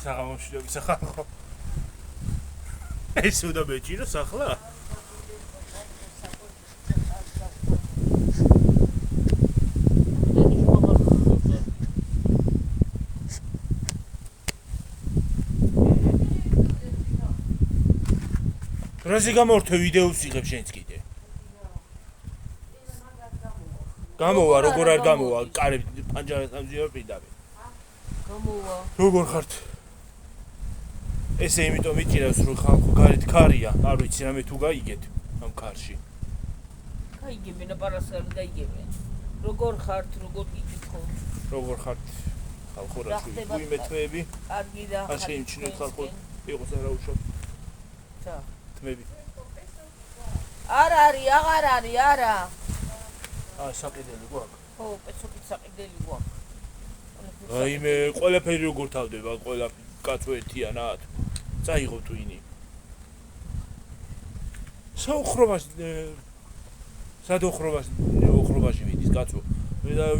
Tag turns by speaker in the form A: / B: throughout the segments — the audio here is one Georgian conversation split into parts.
A: საღამოშვილების ახალ ეს უნდა მეჭიროს ახლა რაზე გამორთე ვიდეოს იღებ შენც კიდე გამოვა როგორ არ გამოვა კარები პანჯარას ამზიარ პირდაპირ
B: გამოვა
A: როგორ ხართ ესე იმიტომ მიჭირავს რომ ხალხო გარეთ ქარია არ ვიცი რამე თუ გაიგეთ ამ ქარში
B: გაიგებენ აპარასკარ გაიგებენ როგორ ხართ როგორ გიკითხო
A: როგორ ხართ ხალხო რა ვიმეთმეები
B: კარგი და
A: ასე იმჩნევთ ხალხო იყოს არა უშო
B: ჩა
A: თმები
B: არა არის აღარ არის არა
A: საკიდელი გვაქვს
B: ხო პეცოკით საკიდელი გვაქვს
A: აი მე ყველაფერი როგორ თავდება ყველა კაცო ერთიანად წაიღო ტვინი საოხრობაში მიდის კაცო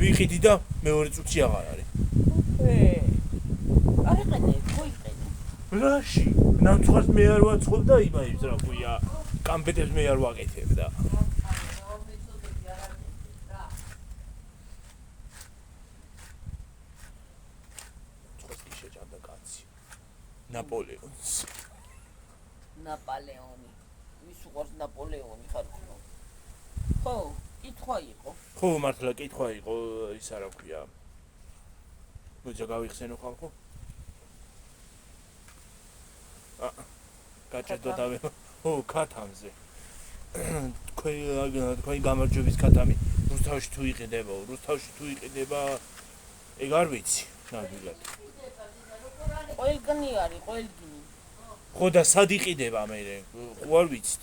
A: ვიყიდი და მეორე წუთში აღარ არის
B: არ იყენე ხო იყენე
A: რაში ნამცხვარს მე არ ვაწყობ და იმაებს რა ქვია კამპეტებს მე არ ვაკეთებ და
B: ნაპოლეონი ვის უყურს ნაპოლეონი ხარ ხო კითხვა იყო
A: ხო მართლა კითხვა იყო ის არა ქვია მოიცა გავიხსენო ხალხო გაჭედო დავე ო ქათამზე თქვენი გამარჯვების ქათამი რუსთავში თუ იყიდება ეგ არ ვიცი ნამდვილად
B: ყველგანი არის ყველგანი
A: ხო და სად იყიდება მე ხო არ ვიცით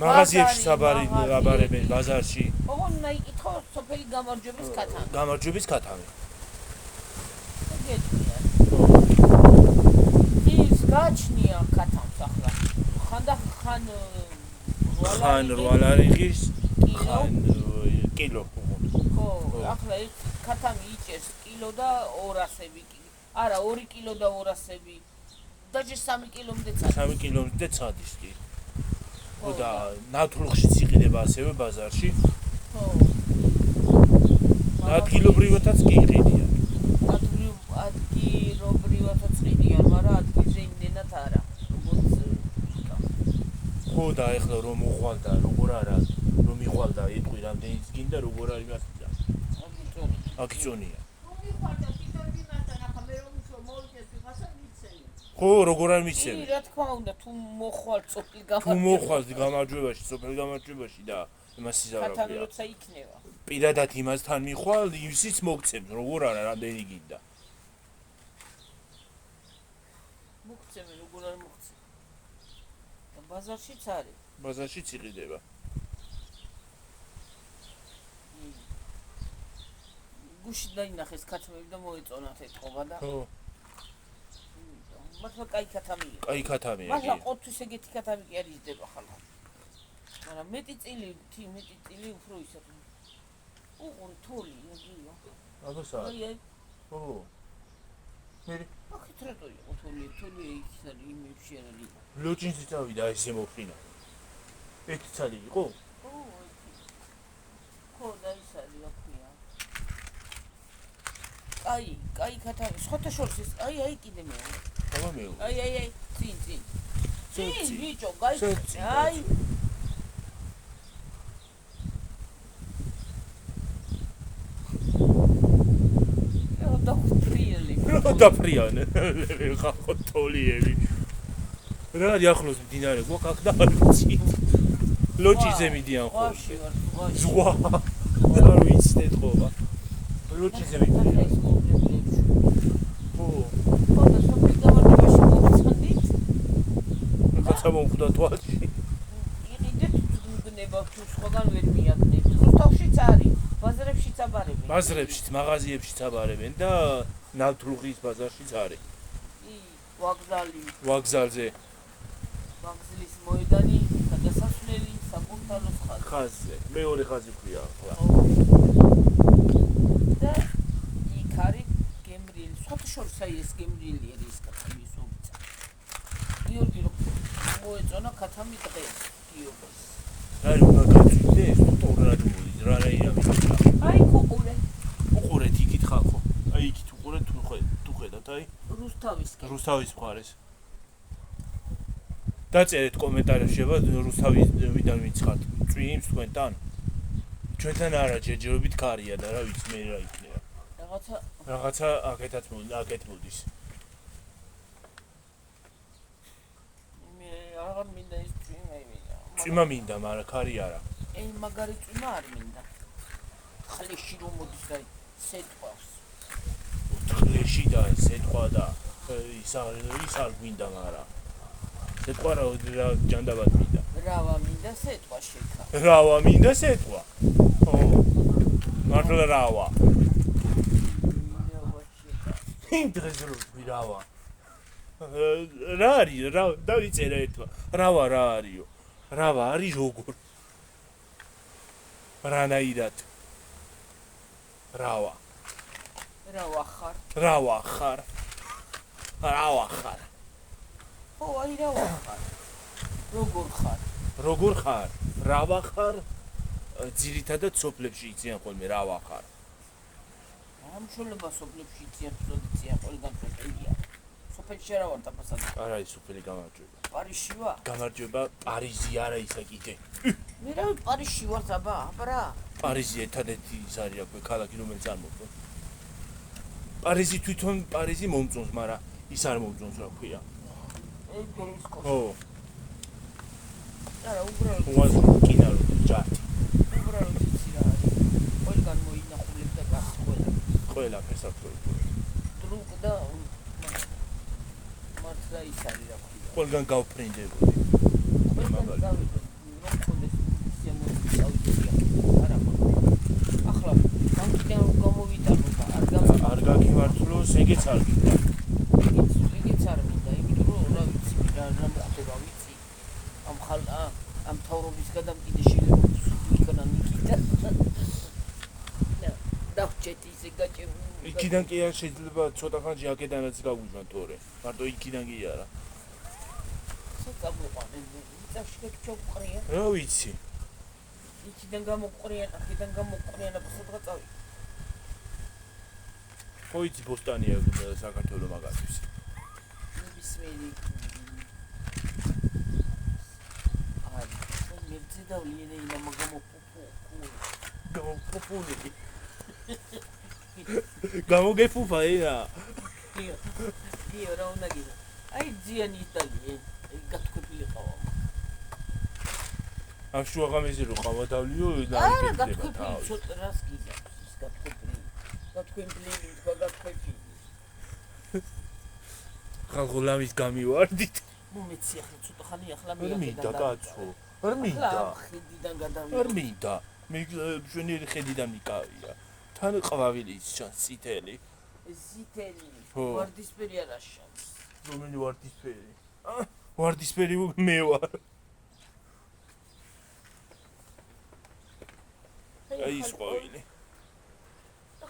A: მაღაზიებში საბარებენ ბაზარში
B: ოღონდ იკითხო სოფელი გამარჯვების ქათამი ის გაჩნია ქათამს ახლა ხან
A: რვალარიღის ხან კილო
B: ხო ახლა ეს ქათამი იჭერს კილო და 200-ები არა 2 კილო და 200-ები დაჟე 3 კილომდე წადის კი ხო და ნათლუღშიც იყიდება ასევე ბაზარში ხო ადგილობრივათაც კი იყიდიან ადგილობრივათაც იყიდიან მაგრამ ადგილზე იმდენად არა
A: ხო და ეხლა რომ მოხვალდა როგორ არა რომ მიყვალდა იტყვი რამდენიც გინდა როგორ არის მასწა აკიწონია ხო როგორ არ მიცემ
B: რა თქმა უნდა თუ მოხვალ
A: სოფელ გამარჯვებაში და იმას იზარებია
B: ქათამი როცა იქნება
A: პირადად იმასთან მიხვალ ისიც მოგცემ როგორ არა რამდენი გინდა
B: მოგცემ როგორ არ მოგცემ და ბაზარშიც არის
A: ბაზარშიც იყიდება
B: გუში დაინახეს ქათმები და მოეწონათ ეთყობა და
A: ხო
B: მართლა კაი ქათამია მართლა ყოველთვის ეგეთი ქათამი კი არ იზრდება ხალხო მაგრამ მეტი წილი უფრო ისეთ უყური თოლიო
A: აგოსა ხო მე
B: ახეთ რატო იყო თოლიო იქ არის იმებში არ არის
A: ლოჯინში წავიდა ესე მოფინა ერთი ცალი იყო
B: ხო და ის არის აქვია კაი ქათამი სხვათა შორის აი კიდე მე აი წინ ბიჭო გაიქცე აი
A: დაფრიანე ხახო თოლიები რა ახლოს მდინარე გვაქვს აქ და არ ვიცი ლოჯიზე მიდიან ხოლმე ზღვა არ ვიცი ეთყობა ლოჯიზე მიდიან ხო
B: და სოფელი გამარჯვებაში მოვწანდით
A: სამომხდა თვალში
B: იყიდეთ უბნება თუ სხვაგან ვერ მიაგნებთ რუსთავშიც არის ბაზრებშიც აბარებენ
A: ბაზრებშიც მაღაზიებშიც აბარებენ და ნავთლუღის ბაზარშიც არის ვაგზალზე
B: ვაგზლის მოედანი გადასასვლელი საკურთალოს
A: ხაზზე მეორე ხაზი ქვია
B: და იქ არის გემრიელი სხვათაშორის აი ეს გემრიელი არის ქათამის უბცა. გიორგი რო მოეწონა ქათამი დღეს გიორგის.
A: რა უნდა გაწვიდეს თორად მოდი რა ამისა.
B: აი ყურე.
A: უყურეთ იქით ხალხო. აი იქით უყურეთ თუ ხედავთ აი რუსთავის მხარეს. დაწერეთ კომენტარებში შევა რუსთავისიდან ვინც ხართ. წვიმს თქვენთან? ჩვენთან არა ჯერჯერობით ქარია და რა ვიცი მე რა იქნება. რაღაცა აკეთაც მოდის.
B: მე აღარ მინდა ის წვიმა იმენა.
A: წვიმა მინდა, მაგრამ ქარი არა.
B: მაგარი წვიმა არ მინდა. ხლეში რომ მოდის და სეტყვას.
A: ხლეში და სეტყვა და ის არ მინდა, მაგრამ სეტყვა რა ჯანდაბად მინდა.
B: რავა მინდა სეტყვა შეკა.
A: რავა მინდა სეტყვა. მართლა რავა. იმ დღეს რო ვირავა. რა არის? რა დავიწერა ერთმა. რავა რა არისო? რავა არის როგორ? რანაირად? რავა. რავა ხარ.
B: ო აი რავა ხარ.
A: როგორ ხარ? რავა ხარ? ძირითადად სოფლებში იციან ხოლმე რავა ხარ.
B: ამ შოლება სოფლებში იციან ყველგან სოფელია. სოფელში რა ვარ დაფასად.
A: არ არის სოფელი გამარჯვება.
B: პარიზში ვარ?
A: გამარჯვება პარიზი არა ისა კიდე.
B: მე რა პარიზში ვარ აბა?
A: პარიზი ერთადერთი ის არის აქვე ქალაქი რომელიც არ მომწონს. პარიზი თვითონ პარიზი მომწონს, მაგრამ ის არ მომწონს რა ქვია. ო.
B: არა უბრალოდ
A: კინარო ჯართი.
B: უბრალოდ იცი რა არის. ყველგან მოინახულებ და გას
A: ყველა ფესაკო.
B: დრუკ და მართლა ის არის რა ქვია.
A: ყველგან გავფრინდებოდი.
B: ახლა ბანკიდან გამოვიტანო და არ
A: გაქიმართლოს, ეგეც არ გინდა.
B: ეგეც არ მინდა, იმიტომ რომ რა ვიცი, რა მოხდება ვიცი. ამ თავრობის გადამკიდე შეიძლება იქნა ნიკიტა. დავჭეთ ისე გაჭირული.
A: იქიდან კი არ შეიძლება ცოტა ხანში აქედანაც გავუჟვან თორე. მარტო იქიდან კი არა.
B: წამოყვანენ, წავშეკ ჩოყრია.
A: რა ვიცი.
B: იქიდან გამოყრიან, აქედან გამოყრიან, აბა სადღაც წავი.
A: ხო იცი ბოსტანია საქართველოს მაგათვს.
B: ნებისმიერი მერცე დავლიანე ინა
A: გამოფუფული. გამოგეფუფა ენა.
B: რა უნდა გიგო. აი ძიანი იტალია, გათქვილი ყავა.
A: ამ შუაღამეზე რო ყავა დავლიო და
B: არა გათქვილი ცოტა რას გიზავს ის გათქვილი. გათქვილი თქვა გათქვილი.
A: ხალხო ლამის გამივარდით.
B: მომეცი ახლა ცოტა ხანი ახლა
A: მე მინდა კაცო. არ მინდა.
B: ხედიდან გადავიდა.
A: არ მინდა. მე შვენიერი ხედიდან მიკავია. თან ყვავილი ჩანს წითელი.
B: ზითელი. ვარდისფერი არა შანს.
A: რომელი ვარდისფერი? ვარდისფერი მე ვარ. აი ის ყვავილი.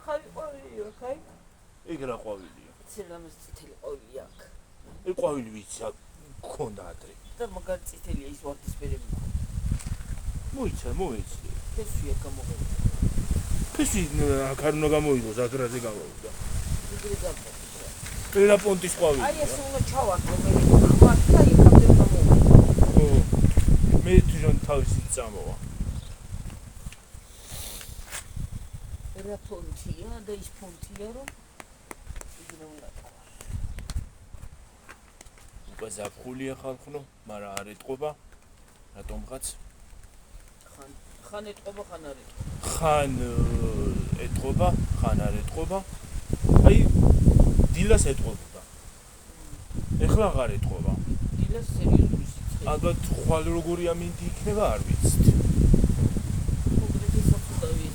B: ხარი ყვავილია, ხაი?
A: ეგ რა ყვავილია?
B: ცელამის წითელი ყვავილი აქვს.
A: ეგ ყვავილი ვიცი აქ გქონდა ადრე.
B: და მაგარი წითელია ის ვარდისფერები.
A: მოიცა.
B: ფესვია გამოგევა.
A: ფესი აქ არ უნდა გამოიღოს, აკრაზე გამოვიდა.
B: ეგრე გამოვიდა.
A: ყველა პონტის ყვავილი.
B: აი ეს უნდა ჩავარდო მე ხმართ და იქამდე გამოვიდა.
A: ო. მე თვითონ თავისი წამოვა.
B: რა პონტია და ის პონტია რომ ეგრე უნდა თქვა.
A: უკვე ზაფხულია ხალხო, მაგრამ არ ეტყობა. რატომღაც?
B: ხან ეტყობა, ხან არ ეტყობა.
A: ხან ეტყობა, ხან არ ეტყობა. აი დილას ეტყობა. ეხლა აღარ ეტყობა.
B: დილას სერიოზული სიცხე.
A: ალბათ ხვალ როგორი ამინდი იქნება არ ვიცით.
B: კონკრეტულად საფუძველი.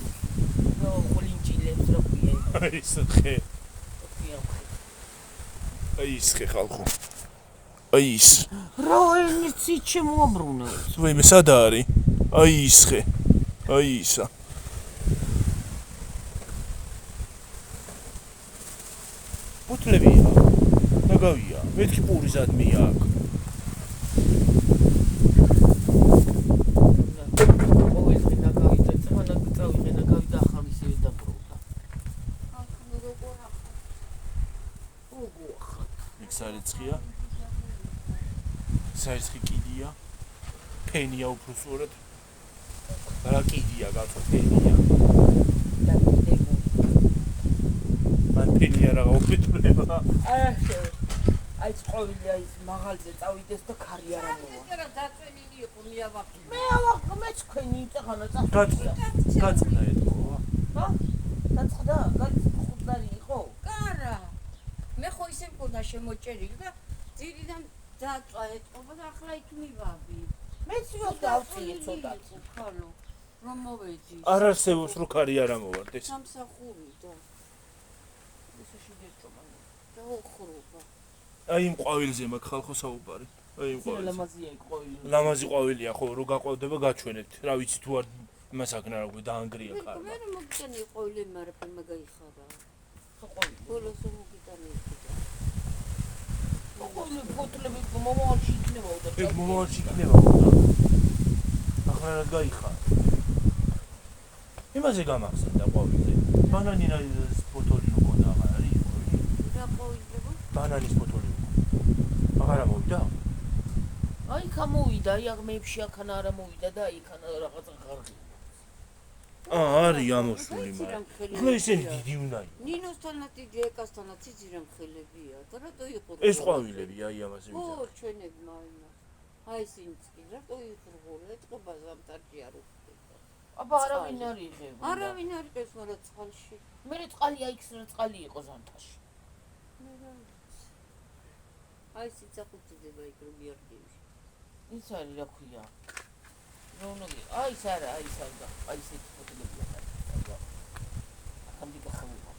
B: ნუ ყოლინჭილებს რა ქვია.
A: აი ეს ხე. აი ეს ხე ხალხო. აი ის.
B: რა ენიც შემოაბრუნა.
A: ვაიმე სად არის? აი ის ხე. აი ისა. ბუთლებია. ნაგავია. მეთქი პური ზადმია აქ.
B: ყოველდღე ნაგავი და წმანა წავიღე ნაგავი და ახალ ისევე დაბრუნდა.
A: იქ სარეცხია. სარეცხი კიდია. ფენია უბრალოდ. რა კიდია გაწო ფენია. მან ფენია რა ოფიტულება.
B: აი წოვილი აი მაღალზე წავიდეს და ქარი არ ამოვა.
C: რა დაწვენილი იყო მიავახი.
B: მე ავახ მე თქვენი წაღანა წახდა.
A: გაწყდა ეთქო.
B: ჰა? გაწყდა? გაწყდარი იყო?
C: კარა. მე ხო ისე მქონდა შემოჭერილი და ძირიდან დაწვა ეთქობა და ახლა იქ მივაბი.
B: მეც დავწიე ცოტა.
C: ხალო. რომ მოვედი.
A: არ არსებობს რო ქარი არ ამოვარდეს.
C: სამსახური და
B: ისე შეგეჭომა.
C: და ოხრობა.
A: აი იმ ყვავილზე მაგ ხალხო საუბარი. აი იმ ყვავილზე.
B: ლამაზია იქ ყვავილი.
A: ლამაზი ყვავილია ხო რო გაყვავდება გაჩვენებთ. რა ვიცი თუ არ იმას აქნა რა დაანგრია
C: მე
A: ხარ.
C: მე მოგიტანი ყვავილი მარაფე მაგაიხარა.
B: ხო ყვავილი.
C: ბოლოს მოგიტანი იქიდა.
B: ყვავილი ფოთლები მომავალში იქნება და
A: ეგ მომავალში იქნება და ახლა რა გაიხარ. იმაზე გამახსენდა ყვავილზე. ბანანინის ფოთოლი მქონდა აღარ არის ყვავილი.
C: რა ყვავილებო?
A: ბანანის ფოთოლი. აღარ ამოვიდა?
B: აი გამოვიდა, აი აღმეებში აქან არ ამოვიდა და აი იქან რაღაცა ღარღი.
A: არის ამოსული მაგრამ. ახლა ისინი დიდი უნდა იყოს.
C: ნინოსთანაც დიდი ეკასთანაც იძირან ხელებია და რატო იყო?
A: ეს ყვავილები აი ამაზე
C: ო,
A: ვიზარ.
C: ჩვენები მაინა. აი ისინიც კი რატო იყრღულა? ეთყობა ზამთარში არ უხდება.
B: აბა არავინ არ იღება.
C: არავინ არ იყებს მაგრამ წყალში.
B: მე წყალი აიქს რა წყალი იყო ზამთარში.
C: მე რა ვიცი. აი სიცოცხლედება იქ რომ მიარგივში.
B: ის არის რა ქვია. რონოგი, აი ეს არა, აი ეს არა, აი ესეთი ფოტოები არა. ახალი გახმობა.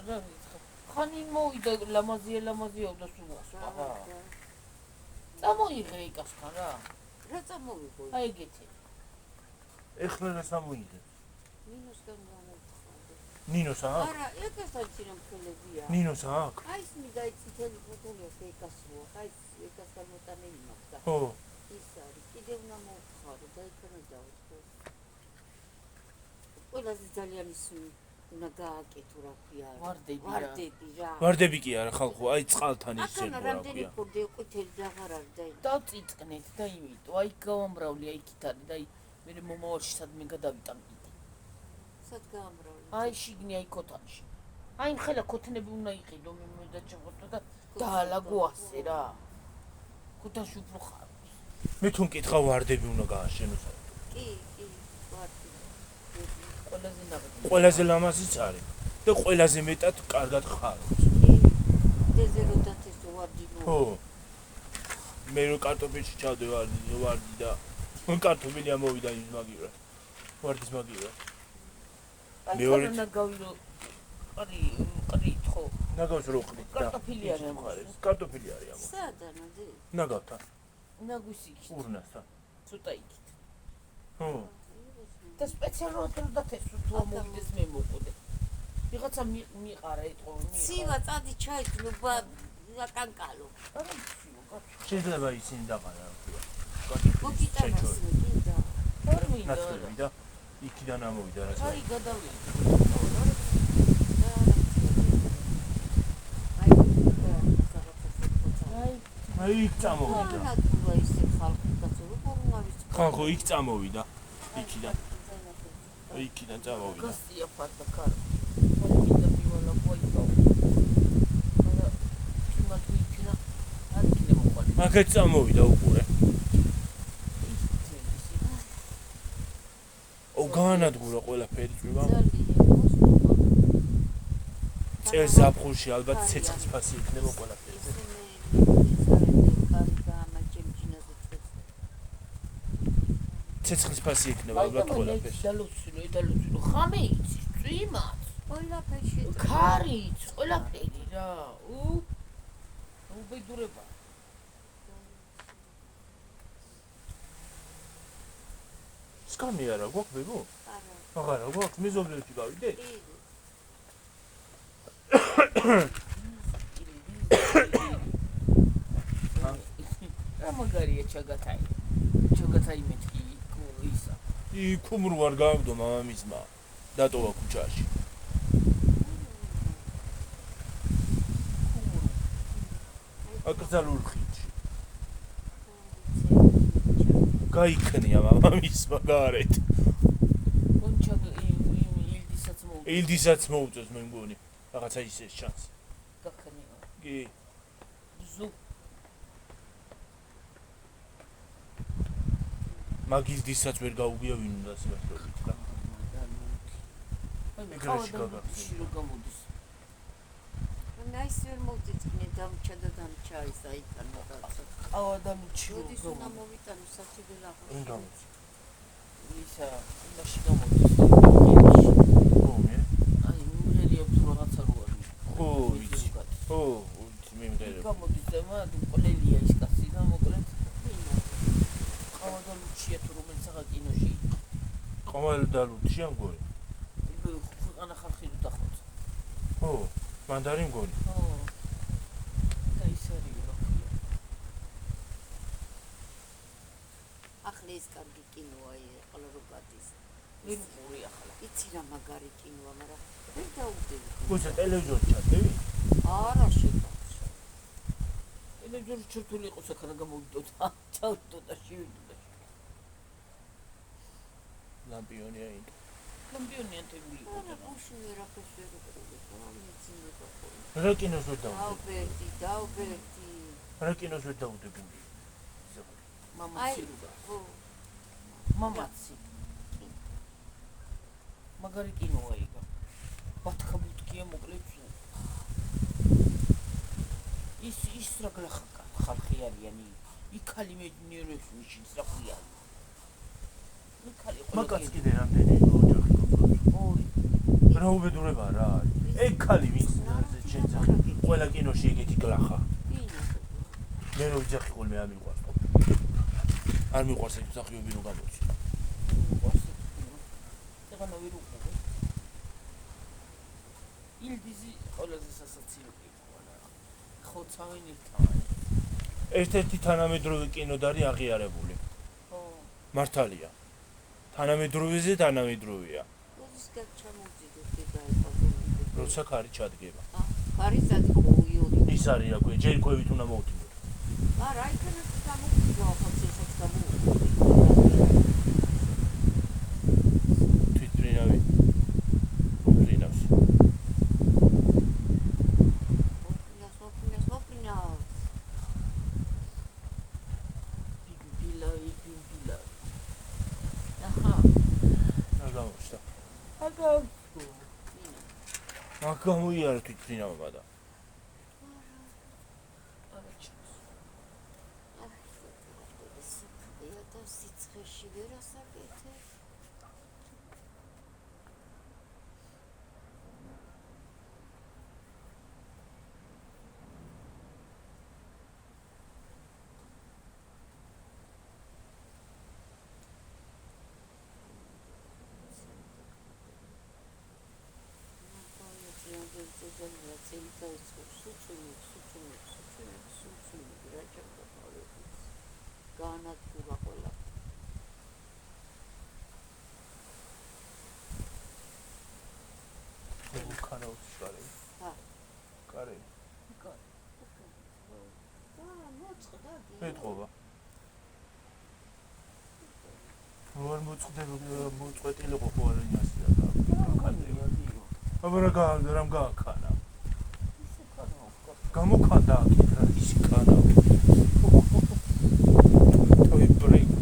B: რა ვიცი. ხანი მოვიდა ლამაზია და სულ ახლა. წამოიღე იკასთან რა.
C: რა წამოვიღო?
B: აი ეგეთი.
A: ეხლა რა სამოიღე?
C: ნინოსთან გამოვხდა.
A: ნინოს აქ?
C: არა, ეკასთან ცირამ ხელებია.
A: ნინოს აქ?
C: აი ის მიდაი წითელი ფოტოია ეკასრო. აი ეკასთან მოტანილი მაგდა.
A: ხო.
C: ის არის. კიდე უნდა მოვხარო და იქნება დავთქო. ყველაზე ძალიან ის უნდა გააკეთო რა ქვია. ვარდები რა.
A: ვარდები კი არა ხალხო, აი წყალთან ის
C: ახლა
A: ზერბო რა
C: რამდენი
A: ქვია.
C: ფორდი ყვითელი და აღარ არის და
B: დავწიწკნეთ და იმიტომ აი გავამრავლე აი ქითარი და აი მე მომავალში სადმე გადავიტან კიდე.
C: სად გაამრავლე?
B: აი შიგნი აი ქოთანში. აი მხელა ქოთნები უნდა იყიდო მე დაჭებოთო და დაალაგო ასე რა. ქოთანში უფრო ხარ.
A: მე თუ მკითხა ვარდები უნდა გააშენოს.
C: კი, ვარდი.
B: ყველაზე ნაბადი.
A: ყველაზე ლამაზიც არის და ყველაზე მეტად კარგად ხარობს.
C: დეზეროდათ ეს ვარდი მო.
A: ხო. მე რო კარტოფილში ჩავდე ვარდი და კარტოფილი ამოვიდა ის მაგივრად. ვარდის მაგივრად. მეორე
B: ნაგავირო ყრით ხო?
A: ნაგავს რო ყრით და
B: კარტოფილი არის ამხარეს.
A: კარტოფილი არის ამო.
C: სადანადი?
A: ნაგავთან.
B: ნაგვისი იქით.
A: ურნასთან.
B: ცოტა იქით.
A: ხო.
B: და სპეციალურად და თესო თუ მოვიდეს მე მოყოდე. ვიღაცა მიყარა ეთქო.
C: ცივა წადი ჩაიძლობა აკანკალო.
A: შეიძლება ისინი დაყარა რა ქვია.
C: მოგიტანას მინდა.
B: არ მინდა.
A: ნაცვლები და იქიდან ამოვიდა რა.
B: აი გადავიდი.
A: აი იქ წამოვიდა.
C: რა ისე ხალხი კაცო როგორ უნდა ვიცი.
A: ხალხო იქ წამოვიდა. იქიდან. იქიდან წამოვიდა.
B: გასწია ფარდა კარ. მინდა მივალა ყოიო. მაგრამ თუმად ვიქნა არ იქნება მოყოლი.
A: მაგაც წამოვიდა უყურე. განადგურა ყველაფერი წვიმა. წელს ზაფხულში ალბათ ცეცხლის ფასი იქნება ყველაფერი. ცეცხლის ფასი იქნება ალბათ ყველაფერი.
B: დალოცილო ხამე იცი წვიმაც
C: ყველაფერში
B: ქარიც ყველაფერი რა უბედურება
A: სკამი არა გვაქვს ბებო? არა. აღარა გვაქვს მეზობლებში გავიდეთ?
B: ჩაგათაი მეთქი ისა.
A: ქუმრუ არ გააგდო მამამისმა. დატოვა ქუჩაში. აკრძალულ ხიდში. გაიქნია მამამისმა გარეთ. ილდისაც მოუწევს მე მგონი. რაღაცა ისეს ჩანს.
B: გაქნია.
A: კი.
B: ზუ
A: მაგილდისაც ვერ გაუგია ვინ უნდა სიმართლეობით და. ეგრეში
B: გამოდის.
C: ნაის ვერ მოვწიწკნე დამჭა და დამჭა ის აიტან რაღაცა.
B: ყავადამჭი
C: როდის უნდა მოვიტანო საცივი ლაღო.
A: ვინ გამოდის?
B: ისა იმაში გამოდის.
A: რომე?
B: აი მურელია თუ რაღაცა რო არის.
A: ხო, ვიცი. ხო, ვიცი მე მღერებ.
B: გამოდის და მაგ ყოლელია ის კაცი და მოკლედ. ყავადამჭია თუ რომელიც აღა კინოში.
A: ყავადამჭია მგონი.
B: ქვეყანა ხალხი რო დახოც.
A: ხო, მანდარი მგონი.
B: ხო. და ის არის რა.
C: ახლა ეს კარგი კინოა ყველა რო გადის.
B: ვერ მური ახლა.
C: იცი რა მაგარი კინოა, მაგრამ ვერ დაუგდები.
A: გუშინ ტელევიზორში ჩადდები?
C: არა შეკა.
B: ტელევიზორში ჩართული იყო საქანა გამოვიდოდა. ჩავიდო და შევიდო და.
A: ლამპიონია იქ.
B: ლამპიონია თემული იყო და.
C: უშინ ვერაფერს ვერ უყურებ, რა მეცინა გაყოლი.
A: რა კინოს ვერ დაუდგები?
C: დაუბერდი.
A: რა კინოს ვერ დაუდგები?
B: მამაცი რუგა.
C: ხო.
B: მამაცი. მაგარი კინოა იგა. ბათქაბუტკია მოკლედ. ის რა ხალხი არიანი. იქალი მეჯნიერებს მიშინს რა ხია. იქალი ყველა.
A: მაგაც კიდე რამდენი ოჯახი გქონდა?
B: ორი.
A: რა უბედურება რა არის? ეგ ხალი ვის შეძახი. ყველა კინოში ეგეთი გლახა. მე რო ვიძახი ხოლმე არ მიყვარს. არ მიყვარს ეს მსახიობი რო გამოჩი.
B: ეგანა ვერ უყურე. ილდიზი ყველაზე სასაცილო იყო რა. ხოცავენ ერთმანეთს.
A: ერთ-ერთი თანამედროვე კინოდარი აღიარებული.
B: ხო.
A: მართალია. თანამედროვეზე თანამედროვეა.
C: როდის გაჩამოვიდე დაიყვანო.
A: როცა ხარი ჩადგება.
C: ხარი სადი ყოიორი.
A: ის არის რა ქვია, ჯერ ყვევით უნდა მოვდივარ.
C: არა, იქნება გამოვიდო ხოცესაც გამოვიდო.
A: თვითფრინავი. უფრინავს.
C: ოფრინავს.
B: ბიბილა. აჰა.
A: რა გამოჩნდა?
B: აგა.
A: მაგ გამოიარა თვითფრინავება და.
C: სიცხეში ვერ ასაკეთე. განადგურა ყველა.
A: ქანაუს კარე.
C: ჰა.
A: კარე.
C: მოწყდა.
A: მეთყობა. როარ მოწყეტილიყო ხო არ ინასია და. აბა რამ გააქანა. გამოქანდა აქეთ რა ისი ქანა. თავი ბრეიკი.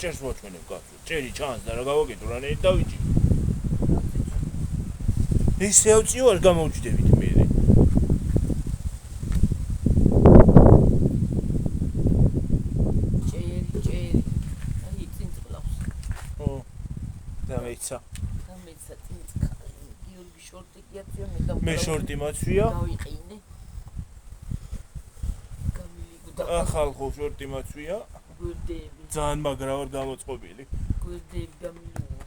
A: ჭერს მოჩვენებ კაცო. ჭერი ჩანს და რა გავაკეთო რა ნე დავიჭი. ისე ავწიო არ გამოვჯდებით მე.
B: ჭერი. აი წინ წლავს.
A: მიცა.
B: და მეცა წინწკა გიორგი შორტი გიაცია მე
A: მე შორტი მაცვია.
B: დავიყინე. გამილიგდა.
A: ახალ შორტი მაცვია.
B: გვერდები.
A: ძალიან მაგრა ვარ გამოწყობილი.
B: გვერდები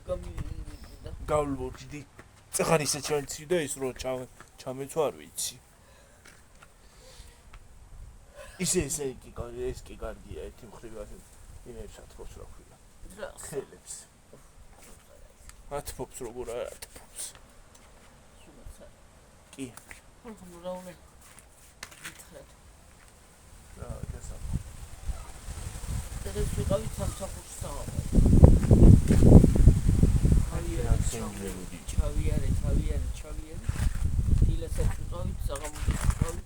B: გამილიგდა.
A: გავლბოჭდი. წახან ისე ჩანცი და ის რო ჩამეც არ ვიცი. ისე კი კარგია ერთი მხრივ ასე იმებს ათფობს რა ქვია. ხელებს. ათფობს როგორ არ ათფობს. კი.
B: რა უნდა გითხრათ.
A: რა გასა.
B: ეს ვიყავით სამსახურში საღამო. ჩავიარე. დილასაც ვიყავით საღამოში ვიყავით.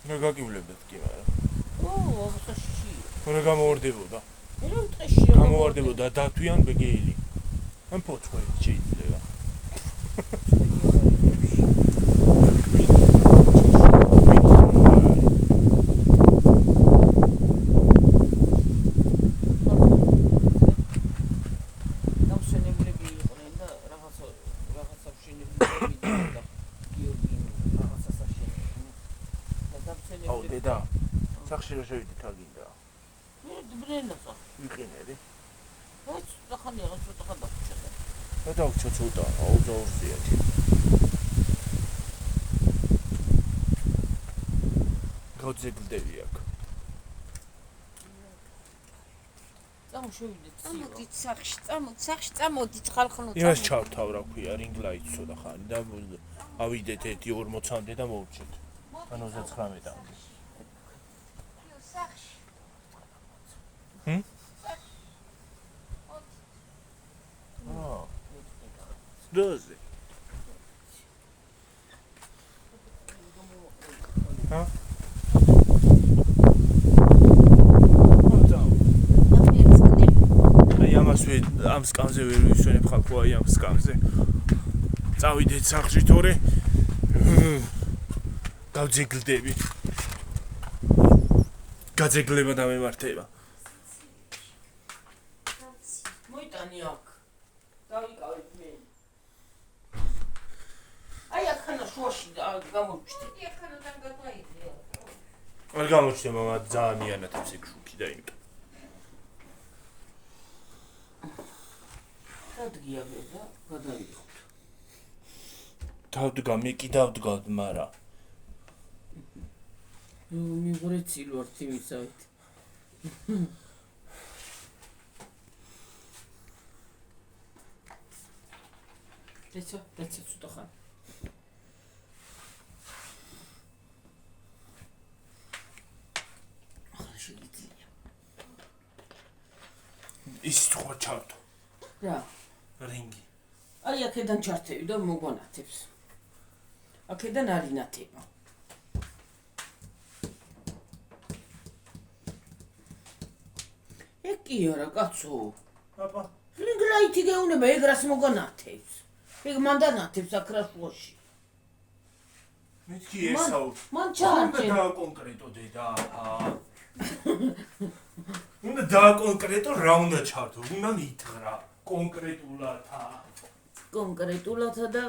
A: რა გაგივლებდეთ კი მაგრამ.
B: ახლა
A: რა გამოვარდებოდა?
B: მე ტყეში
A: გამოვარდებოდა დათვიან ბეგეილი. ან ფოცხე შეიძლება. სახში რა შევიდით აგინდა?
B: ბრენასა.
A: ვიყინები.
B: რაც ახალი რაღაც ცოტა გადაგჭირდა.
A: რა დავჭო ცოტა, 22-ია. გოძეგლდები აქ.
B: წამოვიდეთ ციო.
C: წამოდით სახში წამოდით ხალხნო.
A: იმას ჩავთავ რა ქვია, რინგლაიტს ცოტა ხანი და ავიდეთ 1:40-მდე და მოვჭით. ან 39-მდე. Doze. Ha? აი ამ სკამზე ვერ ვისვენებ ხალხო აი ამ სკამზე. წავიდეთ სახში თორე. გავძეგლდები. გაძეგლება და მემართება.
B: მოიტანი აქ. დავიკავებ მე. აი ახანა შუაში გამოვჩდი.
C: ახანოდან გადაიდე.
A: არ გამოჩნდა მამა ძალიან მიანათებს ეგ შუქი და იმ.
B: დადგია მე და გადავიხოთ.
A: დავდგა მე კი დავდგავ მარა.
B: მიღრეცილ ვარ თიმისავით. Deco ცოტა ხან. ახლა შეიძლება.
A: ის თქვა ჩავთო.
B: რა?
A: რინგი.
B: აი აქედან ჩართევი და მოგვანათებს. აქედან არ ინათება. ეკია რა კაცო.
A: აბა.
B: რინგლაითი გეუნება ეგრას მოგვანათებს. ეგ მანდანათებს აკრაშუაში.
A: მეთქი ესაო.
B: მან ჩაარჩე.
A: უნდა კონკრეტო დედა. უნდა დააკონკრეტო რა უნდა ჩართო, უნდა მითხრა კონკრეტულათა.
B: კონკრეტულათა და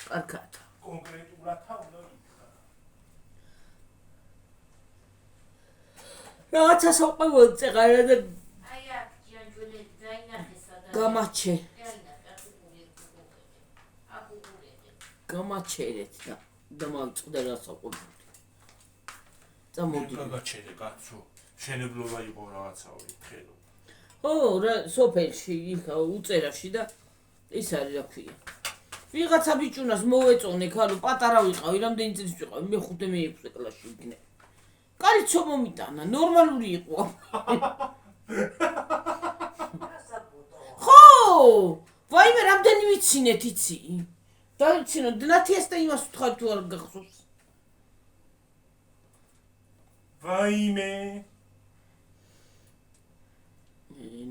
B: კარგათა.
A: კონკრეტულათა უნდა მითხრა.
B: რაღაცა საყვარელ წეღარა და
C: აი აქ ჯანჯული დაინახესა და
B: გამაჩე.
C: აკუგულეთ.
B: გამაჩერეთ და მოვიწყდა რა საყვარელი. წამოდი.
A: გაგაჩერე კაცო. შენებლობა იყო რაღაცაო ხედო.
B: ო რა სოფელში იქა უწერაში და ის არის რა ქვია. ვიღაცა ბიჭუნას მოვეწონე ქალო პატარა ვიყავი რამდენი წლის ვიყავი მე 5-6 კლასში ვიქნე. კარიცო მომიტანა ნორმალური იყო. ხო ვაიმე რამდენი ვიცინეთ იცი დავიცინო ნათიას და იმას ვთქვათ თუ არ გახსოვს
A: ვაიმე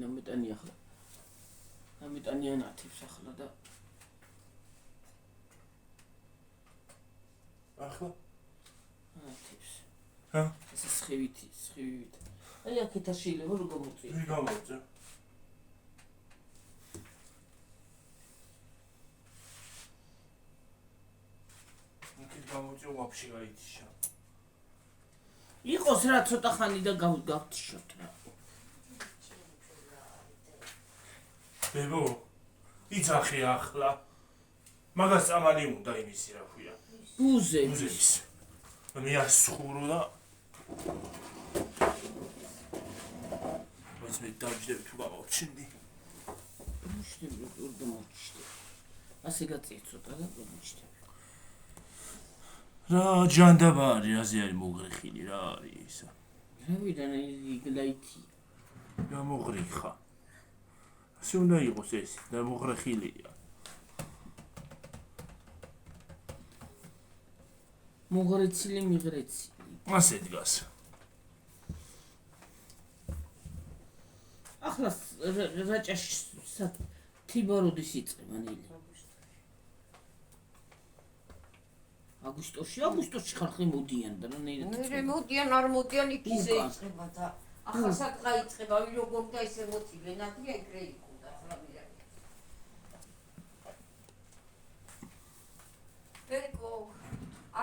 B: ნამეტანი ახლა ნამეტანია ნათებს ახლა და
A: ახლა
B: ნათებს
A: ჰა
B: ეს სხივით აი აქეთ შეიძლება რომ გამოწია
A: ვი გამოწე იქით გამოწე ვაფშე გაიწიშა
B: იყოს რა ცოტა ხანი და გავთიშოთ რა
A: ბებო იცახი ახლა მაგას წამალი უნდა იმისი რა ქვია
B: ბუზების
A: მე ასხურო და მე დავჯდები თუ გამოვჩინდი
B: მუშტები როგორ გამოჩნდა ასე გაწიე ცოტა და გამოჩნდა
A: რა ჯანდაბა არის აზე არის მოგრეხილი რა არის ისა
B: რავიდან იგლაითი
A: გამოგრიხა ასე უნდა იყოს ეს და მოგრეხილია
B: მოგრეცილი მიგრეცილი
A: ასე დგას
B: ახლა რაჭაში თიბაროდის იწყება ნელი აგვისტოში ხალხი მოდიან და ნელი
C: მე მოდიან არ მოდიან იქ ისე იწყება და ახლა სადღა იწყება ვინ როგორ და ისე მოწილე ნათია ეგრე იყო და ახლა მირა პერკო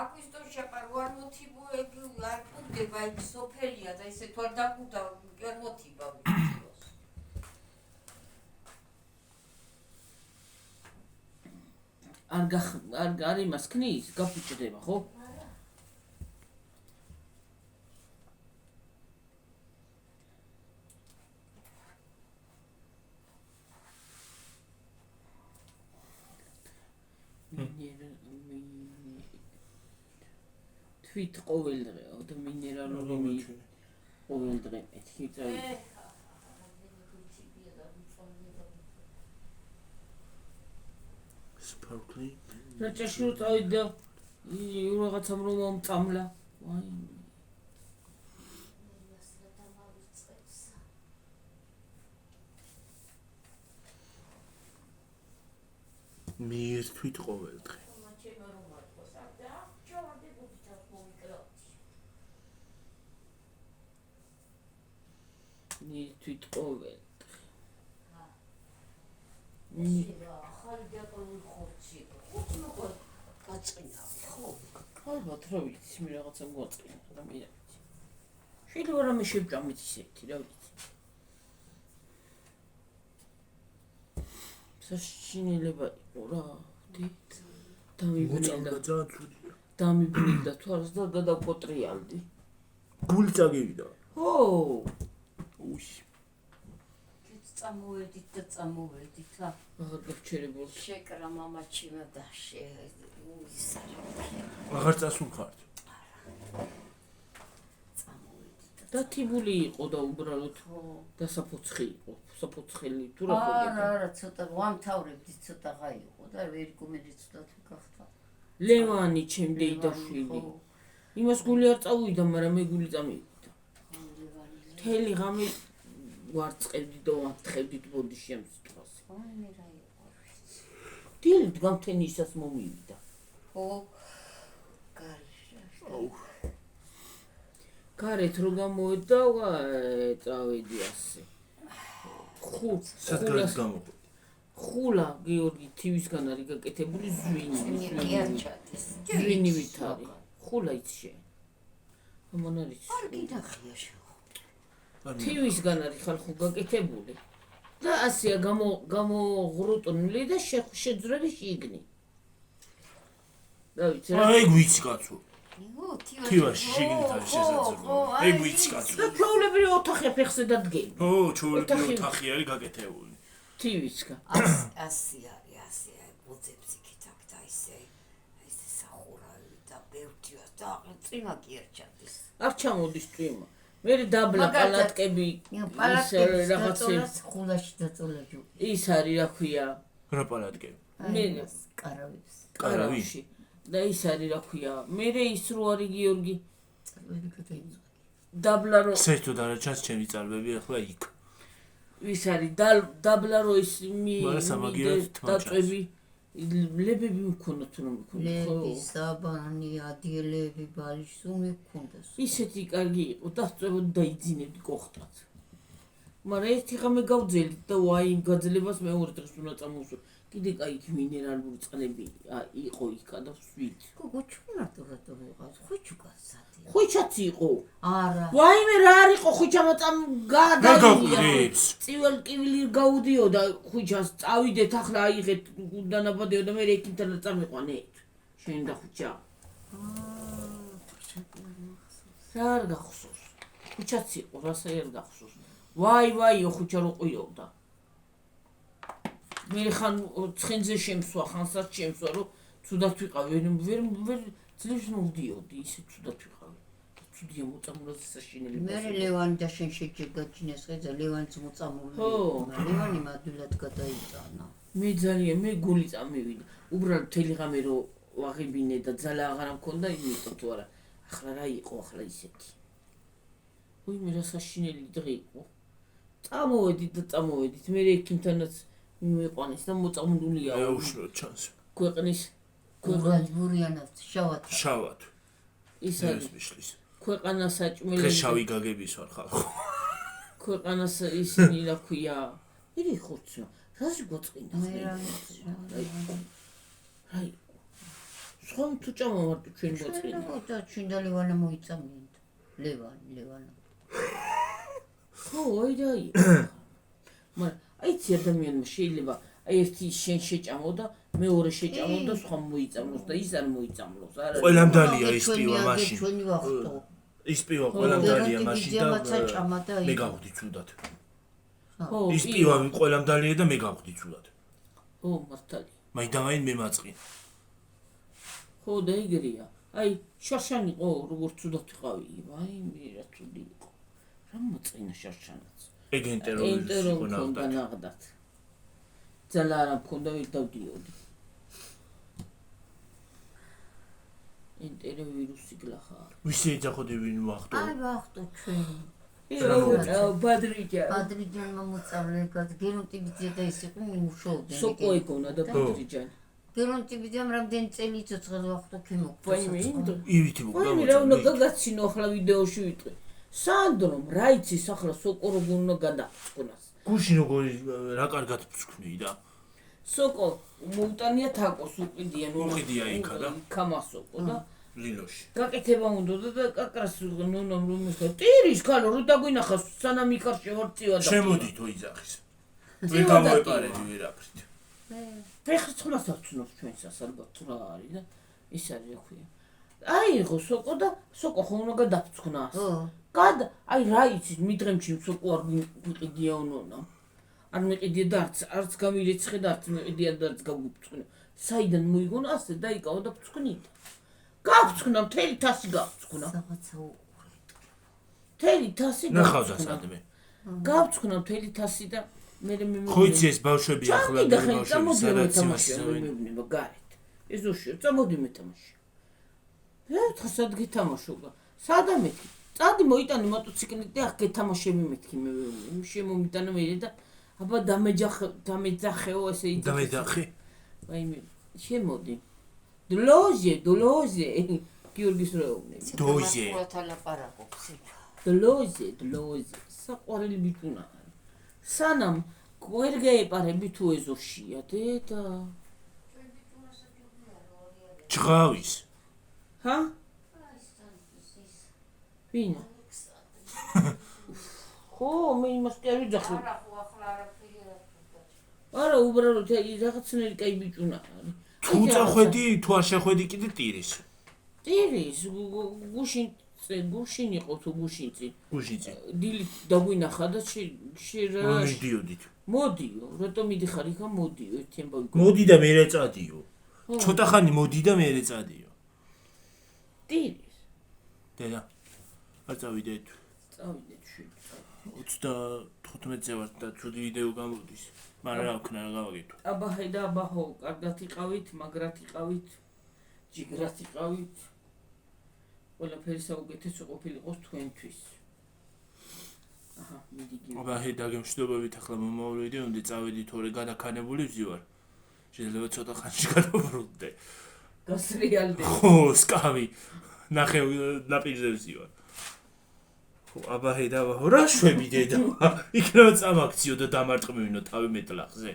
C: აგვისტოში არ მოთიბო ეგ არ პუნდება იქ სოფელია და ისე თუ არ დაგუდა არ მოთიბა ვიცოს
B: არ იმას ქნის გაფუჭდება ხო თვით ყოველ დღეო და მინერალური ყოველ დღე მეთქი წავი
A: სპარკლი
B: რაჭაში რო წავიდე და რაღაცამ რომ მომწამლა ვაიმე
A: მე ერთვით ყოველ დღე
B: თვით ყოველ ალბათ რა ვიცი მე რაღაცა გვაწყინა და მე რა ვიცი შეიძლება რამე შევჭამეთ ისეთი რა ვიცი საშინელება იყო რა დამიბნელდა თვალს და გადავკოტრიალდი
A: გული წაგივიდა
B: ხო
A: უში
C: წამოვედით და წამოვედით რა
B: აღარ გავჩერებულ
C: შეკრა მამაჩიმა და უისარა
A: აღარ წასულხართ
C: წამოვედით
B: და თიბული იყო და უბრალოდ და საფოცხი იყო საფოცხელი თუ რა
C: არა ცოტა ვამთავრებდი ცოტა ღაიყო და ვერ გომერი ცოტა თუ გახდა
B: ლევანი ჩემი დაშვილი იმას გული არ წავიდა მაგრამ მე გული წამივიდა თელი ღამე ვარწყებდი და ვამთხებდი ბოდიში ამ სიტყვას
C: ვაიმე რა იყო
B: დილით გამთენისას მომივიდა
C: ხო გარშა
B: გარეთ რო გამოვედა წავედი ასე
A: სადგარით გამოყვე
B: ხულა გიორგი თივისგან არის გაკეთებული ზვინივით არის ხულა იცი ამან არის
C: არ გინახია
B: თივისგან არის ხალხო გაკეთებული და ასეა გამოღრუტნული და შეძრელი შიგნი და ვიცი რა
A: ეგ ვიცი კაცო თივაში შიგნით არის შესაძლებელი ეგ ვიცი კაცო
B: და ჩვეულებრივი ოთახი ფეხზე დადგენ
A: ო ჩვეულებრივი ოთახი არის გაკეთებული
B: თივისგან
C: ასე არის მოძებს იქით აქ და ისე სახურავი და ბევრთია და წიმა კი არ ჩადის
B: არ ჩამოდის წვიმა მე დაბლა პალატკები
C: პალატკების დაწოლას ხულაში დაწოლა ჯობი.
B: ის არის რა ქვია
A: რა პალატკები?
B: მე
C: კარავში.
B: და ის არის რა ქვია მე ის რო არის გიორგი
C: წარველი გადაიწყო.
B: დაბლა რო
A: საერთოდ არა ჩანს ჩემი წარბები ახლა იქ.
B: ის არის დაბლა რო ის დაწვევი ლებები მქონდათ რომ მქონდათ
C: ლები, საბანი, ადიელები, ბალიშსუმი მქონდას.
B: ისეთი კარგი იყო დასწვებოდი და იძინებდი კოხტად. მაგრამ ერთი ღამე გავძელით და ვაი იმ გაძლებას მეორე დღეს უნდა წამოვსვი. კიდე კაი მინერალური წყლები იყო იქა და ვსვით.
C: გოგო ჩუნარტო რატო ვიყავს? ხუჩუკასად.
B: ხუჩაც იყო.
C: არა.
B: ვაიმე რა არისო ხუჩამა
A: გადავიდია.
B: წივალ კივილი გაუდიოდა ხუჩას წავიდეთ ახლა აიღეთ დანაბადეო და მე ექიმთან წამიყვანე. შენ და ხუჩა. რა არ გახსოვს. ხუჩაც იყო, რასა არ გახსოვს. ვაი ხუჩა რო ყიობდა. მე ხან ცხენზე შემსვა, ხანსაც შემსვა, რომ ცუდად ვიყავი, ვერ ძლივს მოვდიოდი, ისე ცუდად ვიყავი. ცუდია მოწამულას საშინელი.
C: მე ლევანი და შენ შეჯგაჩინეს ხედა, ლევანიც მოწამული. ლევანი მადულად გადაიწანა.
B: მე გული წამივიდა. უბრალოდ მთელი ღამე რო ვაღებინე და ძალა აღარ მქონდა, იმიტომ თუ არა. ახლა რა იყო ახლა ისეთი. მე რა საშინელი დღე იყო. წამოვედით, მე ექიმთანაც მიყვანეს და მოწამლულია.
A: ეუშნო ჩანს.
B: ქვეყნის
C: ბურიანად შავად.
B: ის არის
A: მიშლის.
B: ქვეყანა საჭმელი.
A: დღეს შავი გაგების ვარ ხალხო.
B: ქვეყანას ისინი რა ქვია? ირი ხურცო. რაში გოწყინა? აი. სულ თუ ჭამავარდი ჩვენ გოწყინა.
C: და ჩვენ და ლევანა მოიწამიეთ. ლევანა.
B: ხო, აი. მაგრამ აიცი ადამიანმა შეიძლება ერთი შენ შეჭამო და მეორე შეჭამო და სხვა მოიწამლოს და ის არ მოიწამლოს. არა.
A: ყველამ დალია ის პივა მაშინ.
C: ჩვენი ვახტო.
A: ის პივა ყველამ დალია მაშინ და მე გავხდი ცუდად.
B: ხო,
A: ის პივა ყველამ დალია და მე გავხდი ცუდად.
B: ხო, მართალია.
A: მაინდამაინ მე მაწყინა.
B: ხო, და ეგრეა. აი, შარშანი ყო, როგორ ცუდად ვიყავი. ვაი, მე რა ცუდი იყო. რა მოწყინა შარშანაც.
A: ეგ ენტეროიზმი
B: მქონდა ნაღდათ. ძალა არ მქონდა ვერ დავდიოდი. ენტეროვირუსი გლახარ.
A: ვისი ეძახოდი ვინ ვახტო?
C: აი ვახტო ჩვენ.
B: ბადრიჯანმა
C: მოწავლე გერონტიბიძე და ის იყო მუშაობდნენ.
B: სოკო ეგონა და ბადრიჯანი.
C: გერონტიბიძემ რამდენი წელი ცოცხალ ვახტო ქემოყვა.
A: ივითი მოგდა.
B: ვაიმე რა უნდა გაგაცინო ახლა ვიდეოში ვიტყვი. სანდრომ რა იცის ახლა სოკო როგორ უნდა გადაწყნას.
A: გუში როგორი რა კარგად ფსკვნი და
B: სოკო მოუტანია თაკოს უყიდია
A: უყიდია იქა და
B: კამასოკო და
A: ლილოში
B: გაკეთება უნდა და კაკრას ნონომ რომისა ტირის ქალო რო დაგვინახავს სანამ იქარში ვარ წივა და
A: შემოდითო იძახის ვერ გამოეპარები ვერაფრით
B: ფეხს ცნობს ჩვენსას ალბათ რა არის და ის არის რა ქვია აიღო სოკო და სოკო ხომ უნდა გადაფწკნას აი რა იცის მიდღემში სოკო არ ვიყიდია უნონა არ მეყიდია და არც გამირეცხე და არც მეყიდია და არც გავუფწკნე საიდან მოიგონა ასე და იკავა და ფწკნიდა გავწკნა მთელი თასი გავწკნა
C: რაღაცა უყურეთ
B: მთელი თასი
A: ნახავდა სადმე
B: გავწკნა მთელი თასი და მე
A: ხო იცი ეს ბავშვები ახლა
B: მე გარეთ ეს უშო წამოდი მეთამაში ერთხელ გითამაშობა სადამეთქი წადი მოიტანე მოტოციკლით და ახ გეთამაშები მეთქი მე შემომიტანა მე და აბა დამეძახეო ესე იცი
A: დამეძახე
B: ვაიმე შემოდი დლოზე გიორგის რაოვნები
A: დოზე
B: დლოზე საყვარელი ბიჭუნა სანამ ვერ გაეპარები თუ ეზოშია დედა
A: ჭღავის
B: ჰა ვინა ხო მე იმას კი არ ვიძახი არა უბრალოდ რაღაცნაირი კაი ბიჭუნა არის
A: თუ წახვედი თუ არ შეხვედი კიდე ტირის
B: გუშინ იყო თუ გუშინწი დილით დაგვინახა და
A: მიდიოდით
B: მოდიო რატომ მიდიხარ იქა მოდიო ერთი ამბავი
A: მოდი და მე რეწადიო ცოტა ხანი მოდი და მე რეწადიო
B: ტირის
A: დედა არ წავიდეთ
B: წავიდეთ შვილი.
A: 35-ზე ვარ და ცუდი ვიდეო გამოდის. მაგრამ რა ვქნა რა გავაკეთო.
B: აბაჰე და აბაჰო, კარგად იყავით, მაგრად იყავით, ჯიგრად იყავით. ყველაფერი საუკეთესო ყოფილიყოს თქვენთვის. აჰა, მიდი.
A: აბაჰე დაგემშვიდობებით ახლა მომავალ ვიდეომდე წავედი თორე გადაქანებული ვზივარ. შეიძლება ცოტა ხანში გადავბრუნდე.
B: გასრიალდე.
A: ხო, სკამი. ნახე ნაპირზე ვზივარ. ხო, აბაჰე და აბაჰო რა შვები დედა. იქნება წამაქციო და დამარტყმივინო თავი მეტლახზე.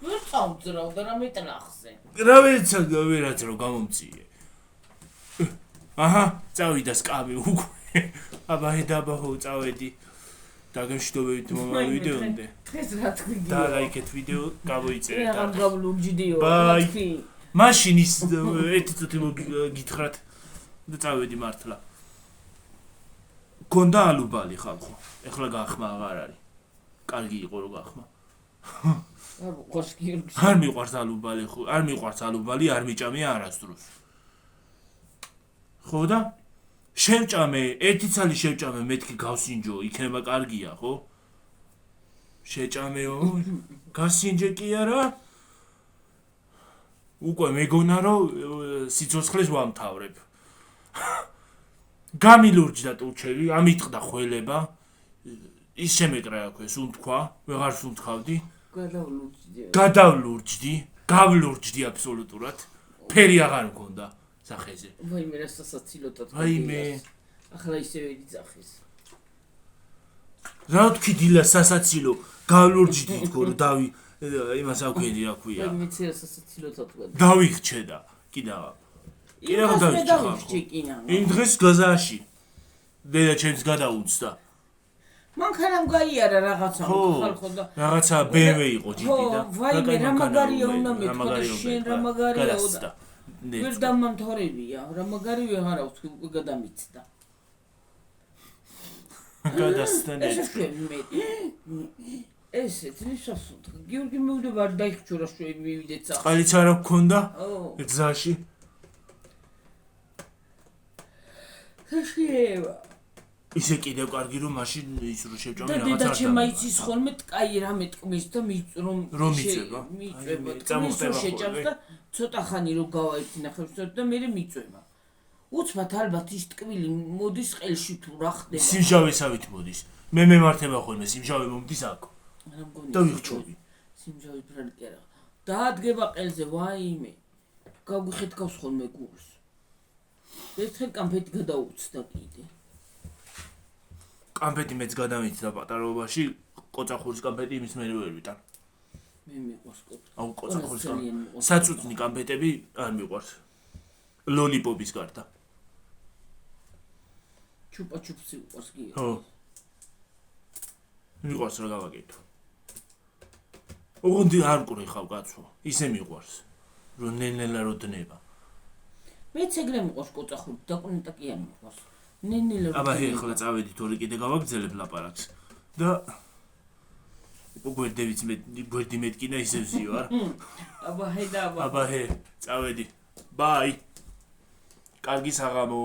B: ვერ წავძრავ და რა მეტლახზე.
A: რა ვერაც რომ გამომწიე. აჰა, წავიდა სკამი უკვე. აბაჰე და აბაჰო წავედი. დაგემშვიდობებით მომავალ ვიდეომდე.
B: დღეს რა თქვი?
A: და ლაიქეთ ვიდეო, გამოიწერეთ.
B: რა გამგავლურჯდიო,
A: ბაი.
B: თქვი.
A: მაშინ ის ერთი წუთი მოგითხრათ და წავედი მართლა. გონდა ალუბალი ხალხო. ეხლა გახმა აღარ არის. კარგი იყო რომ გახმა.
B: არ მოყვარს გიორგი.
A: არ მიყვარს ალუბალი ხო? არ მიყვარს ალუბალი, არ მიჭამია არასდროს. ხო და შევჭამე, ერთი ცალი შევჭამე, მეთქი გავსინჯო, იქნება კარგია, ხო? შეჭამეო, გასინჯე კი არა? უკვე მეგონა რომ სიცოცხლეს ვამთავრებ. გამილურჯდა ტუჩები, ამიტყდა ხველება. ის შემეკრა აქვე, სულ თქვა, ვეღარ სულ თქვავდი. გადავლურჯდი, გავლურჯდი აბსოლუტურად. ფერი აღარ მქონდა სახეზე.
B: ვაიმე რა სასაცილოთად.
A: ვაიმე.
B: ახლა ისევ იძახის.
A: რა თქვი დილა სასაცილო, გავლურჯდი თქო რომ დავი იმას აქვედი რა ქვია.
B: ვაიმე წერა სასაცილოთად თქვა.
A: დავიხჩედა, კიდევ. კიდევ
B: დავიხჩე.
A: იმ დღეს გაზაში. დედა ჩემს გადაუცდა.
B: მანქანამ გაიარა რაღაცა ხალხო და
A: რაღაცა BMW იყო ჯიპი და
B: ვაიმე რა მაგარია უნდა მეთქვა და შენ რა მაგარია და ვერ დამამთავრებია რა მაგარი ვეღარ აქვს უკვე გადამიცდა
A: გადასტანე
B: ესეც ნისასუნთ გიორგი მოვიდა არ დაიხჩურა შვები მივიდეთ სახე
A: წყალიც არ გქონდა გზაში
B: შეევა
A: ისე კიდევ კარგი რომ მაშინ ის რო შევჭამე
B: რაღაცა და დედა ჩემ აიცის ხოლმე ტკაი რამე ტკმის და
A: რომ მიწება
B: წამოხდება შეჭამს და ცოტა ხანი რო გავაიცი ნახევს და მე მიწვება უცბად ალბათ ის ტკბილი მოდის ყელში თუ რა ხდება
A: სიმჟავესავით მოდის მე მემართება ხოლმე სიმჟავე მომდის აქ
B: რა მგონი
A: და ვიხჩობი
B: სიმჟავე ბრალკი არა დაადგება ყელზე ვაიმე გავგიხეთქავს ხოლმე გულს ერთხელ კამფეტი გადაუცდა კიდე
A: კამფეტი მეც გადამიცდა პატარობაში ყოწახურის კამფეტი იმის მე ვერ ვიტან
B: მე მიყვარს კოპტი
A: აუ ყოწახურის საწუთნი კამფეტები არ მიყვარს ლოლიპოპის გარდა
B: ჩუპა-ჩუპსი უყვარს გიორგი
A: ხო მიყვარს რა გავაკეთო ოღონდ არ მყური ხავ კაცო ისე მიყვარს რომ ნელ-ნელა რო დნება
B: მეც ეგრე მიყვარს ყოწახური დაკუნეტა კი არ მიყვარს ნენელა
A: აბა ეხლა წავედით ორი კიდე გავაგრძელებ ლაპარაკს და გვერდი მეტკინა ისე ვზივარ
B: აბა ჰე და
A: აბა ჰე წავედი ბაი კარგი საღამო